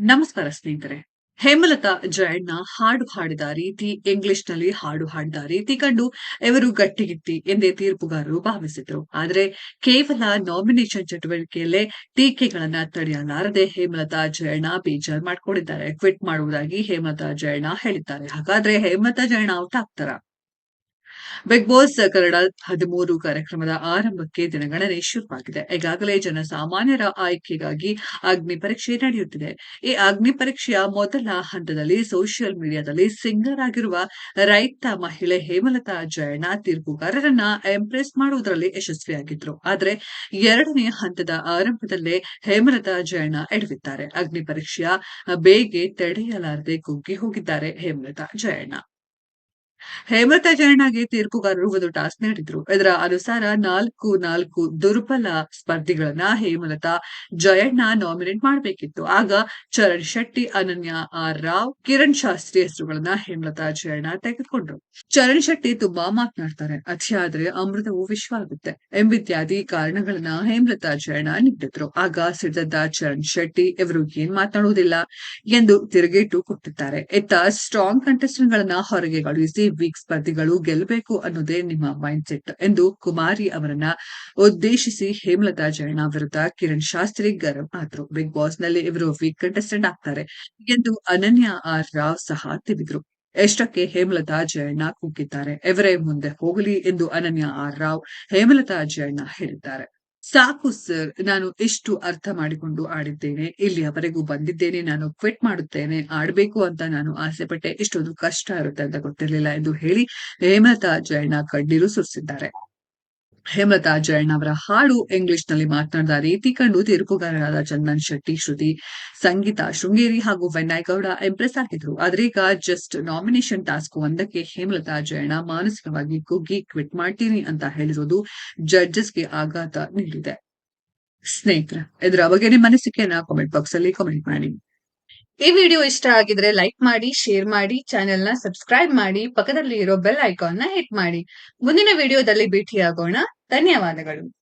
ನಮಸ್ಕಾರ ಸ್ನೇಹಿತರೆ. ಹೇಮಲತಾ ಜಯಣ್ಣ ಹಾಡು ಹಾಡಿದ ರೀತಿ, ಇಂಗ್ಲಿಷ್‌ನಲ್ಲಿ ಹಾಡು ಹಾಡಿದ ರೀತಿ ಕಂಡು ಇವರು ಗಟ್ಟಿಗಿತ್ತಿ ಎಂದೇ ತೀರ್ಪುಗಾರರು ಭಾವಿಸಿದ್ರು. ಆದರೆ ಕೇವಲ ನಾಮಿನೇಷನ್ ಚಟುವಟಿಕೆಯಲ್ಲೇ ಟೀಕೆಗಳನ್ನ ತಡೆಯಲಾರದೆ ಹೇಮಲತಾ ಜಯಣ್ಣ ಬೇಜಾರು ಮಾಡ್ಕೊಂಡಿದ್ದಾರೆ. ಕ್ವಿಟ್ ಮಾಡುವುದಾಗಿ ಹೇಮಲತಾ ಜಯಣ್ಣ ಹೇಳಿದ್ದಾರೆ. ಹಾಗಾದ್ರೆ ಹೇಮಲತಾ ಜಯಣ್ಣ ಔಟ್ ಆಗ್ತಾರಾ? ಬಿಗ್ ಬಾಸ್ ಕನ್ನಡ 13 ಕಾರ್ಯಕ್ರಮದ ಆರಂಭಕ್ಕೆ ದಿನಗಣನೆ ಶುರುವಾಗಿದೆ. ಈಗಾಗಲೇ ಜನಸಾಮಾನ್ಯರ ಆಯ್ಕೆಗಾಗಿ ಅಗ್ನಿ ಪರೀಕ್ಷೆ ನಡೆಯುತ್ತಿದೆ. ಈ ಅಗ್ನಿ ಪರೀಕ್ಷೆಯ ಮೊದಲ ಹಂತದಲ್ಲಿ ಸೋಷಿಯಲ್ ಮೀಡಿಯಾದಲ್ಲಿ ಸಿಂಗರ್ ಆಗಿರುವ ರೈತ ಮಹಿಳೆ ಹೇಮಲತಾ ಜಯಣ್ಣ ತೀರ್ಪುಗಾರರನ್ನ ಇಂಪ್ರೆಸ್ ಮಾಡುವುದರಲ್ಲಿ ಯಶಸ್ವಿಯಾಗಿದ್ರು. ಆದ್ರೆ ಎರಡನೇ ಹಂತದ ಆರಂಭದಲ್ಲೇ ಹೇಮಲತಾ ಜಯಣ್ಣ ಎಡವಿದ್ದಾರೆ. ಅಗ್ನಿ ಪರೀಕ್ಷೆಯ ಬೇಗೆ ತಡೆಯಲಾರದೆ ಕುಗ್ಗಿ ಹೋಗಿದ್ದಾರೆ ಹೇಮಲತಾ ಜಯಣ್ಣ. ಹೇಮಲತಾ ಜಯಣ್ಣಗೆ ತೀರ್ಪುಗಾರರು ಒಂದು ಟಾಸ್ಕ್ ನೀಡಿದ್ರು. ಇದರ ಅನುಸಾರ 4 ದುರ್ಬಲ ಸ್ಪರ್ಧಿಗಳನ್ನ ಹೇಮಲತಾ ಜಯಣ್ಣ ನಾಮಿನೇಟ್ ಮಾಡಬೇಕಿತ್ತು. ಆಗ ಚರಣ್ ಶೆಟ್ಟಿ, ಅನನ್ಯ ಆರ್ ರಾವ್, ಕಿರಣ್ ಶಾಸ್ತ್ರಿ ಹೆಸರುಗಳನ್ನ ಹೇಮಲತಾ ಜಯಣ್ಣ ತೆಗೆದುಕೊಂಡ್ರು. ಚರಣ್ ಶೆಟ್ಟಿ ತುಂಬಾ ಮಾತನಾಡ್ತಾರೆ, ಅತಿಯಾದ್ರೆ ಅಮೃತವು ವಿಷವಾಗುತ್ತೆ ಎಂಬಿತ್ಯಾದಿ ಕಾರಣಗಳನ್ನ ಹೇಮಲತಾ ಜಯಣ್ಣ ನೀಡಿದ್ರು. ಆಗ ಸಿಡಿದ ಚರಣ್ ಶೆಟ್ಟಿ ಇವರು ಏನ್ ಮಾತನಾಡುವುದಿಲ್ಲ ಎಂದು ತಿರುಗೇಟು ಕೊಟ್ಟಿದ್ದಾರೆ. ಇತ್ತ ಸ್ಟ್ರಾಂಗ್ ಕಂಟೆಸ್ಟೆಂಟ್ ಗಳನ್ನ ಹೊರಗೆ ಕಳುಹಿಸಿ ವೀಕ್ ಸ್ಪರ್ಧಿಗಳು ಗೆಲ್ಲಬೇಕು ಅನ್ನೋದೇ ನಿಮ್ಮ ಮೈಂಡ್ ಸೆಟ್ ಎಂದು ಕುಮಾರಿ ಅವರನ್ನ ಉದ್ದೇಶಿಸಿ ಹೇಮಲತಾ ಜಯಣ್ಣ ವಿರುದ್ಧ ಕಿರಣ್ ಶಾಸ್ತ್ರಿ ಗರಂ ಆದ್ರು. ಬಿಗ್ ಬಾಸ್ ನಲ್ಲಿ ಇವರು ವೀಕ್ ಕಂಟೆಸ್ಟೆಂಟ್ ಆಗ್ತಾರೆ ಎಂದು ಅನನ್ಯ ಆರ್ ರಾವ್ ಸಹ ತಿಳಿದ್ರು. ಎಷ್ಟಕ್ಕೆ ಹೇಮಲತಾ ಜಯಣ್ಣ ಕುಗ್ಗಿದ್ದಾರೆ. ಇವರೇ ಮುಂದೆ ಹೋಗಲಿ ಎಂದು ಅನನ್ಯ ಆರ್ ರಾವ್ ಹೇಮಲತಾ ಜಯಣ್ಣ ಹೇಳಿದ್ದಾರೆ. ಸಾಕು ಸರ್, ನಾನು ಇಷ್ಟು ಅರ್ಥ ಮಾಡಿಕೊಂಡು ಆಡಿದ್ದೇನೆ. ಇಲ್ಲಿಯವರೆಗೂ ಬಂದಿದ್ದೇನೆ. ನಾನು ಕ್ವಿಟ್ ಮಾಡುತ್ತೇನೆ. ಆಡ್ಬೇಕು ಅಂತ ನಾನು ಆಸೆಪಟ್ಟೆ. ಇಷ್ಟೊಂದು ಕಷ್ಟ ಇರುತ್ತೆ ಅಂತ ಗೊತ್ತಿರಲಿಲ್ಲ ಎಂದು ಹೇಳಿ ಹೇಮಲತಾ ಜಯಣ್ಣ ಕಣ್ಣೀರು ಸುರಿಸಿದ್ದಾರೆ. ಹೇಮಲತಾ ಜಯಣ್ಣ ಅವರ ಹಾಡು ಇಂಗ್ಲಿಷ್‌ನಲ್ಲಿ ಮಾತನಾಡಿದ ರೀತಿ ಕಂಡು ತೀರ್ಪುಗಾರರಾದ ಚಂದನ್ ಶೆಟ್ಟಿ, ಶ್ರುತಿ, ಸಂಗೀತಾ ಶೃಂಗೇರಿ ಹಾಗೂ ವಿನಯ್ ಗೌಡ ಇಂಪ್ರೆಸ್ ಆಗಿದ್ರು. ಆದ್ರೀಗ ಜಸ್ಟ್ ನಾಮಿನೇಷನ್ ಟಾಸ್ಕ್ ಒಂದಕ್ಕೆ ಹೇಮಲತಾ ಜಯಣ್ಣ ಮಾನಸಿಕವಾಗಿ ಕುಗ್ಗಿ ಕ್ವಿಟ್ ಮಾಡ್ತೀನಿ ಅಂತ ಹೇಳಿರೋದು ಜಡ್ಜಸ್‌ಗೆ ಆಘಾತ ನೀಡಿದೆ. ಸ್ನೇಹಿತರೆ, ಇದರ ಬಗ್ಗೆ ನಿಮ್ಮ ಅನಿಸಿಕೆಯನ್ನ ಕಾಮೆಂಟ್ ಬಾಕ್ಸ್ ಅಲ್ಲಿ ಕಾಮೆಂಟ್ ಮಾಡಿ. ಈ ವಿಡಿಯೋ ಇಷ್ಟ ಆಗಿದ್ರೆ ಲೈಕ್ ಮಾಡಿ, ಶೇರ್ ಮಾಡಿ, ಚಾನೆಲ್ ನ ಸಬ್ಸ್ಕ್ರೈಬ್ ಮಾಡಿ, ಪಕ್ಕದಲ್ಲಿ ಇರೋ ಬೆಲ್ ಐಕಾನ್ ನ ಹಿಟ್ ಮಾಡಿ. ಮುಂದಿನ ವಿಡಿಯೋದಲ್ಲಿ ಭೇಟಿಯಾಗೋಣ. ಧನ್ಯವಾದಗಳು.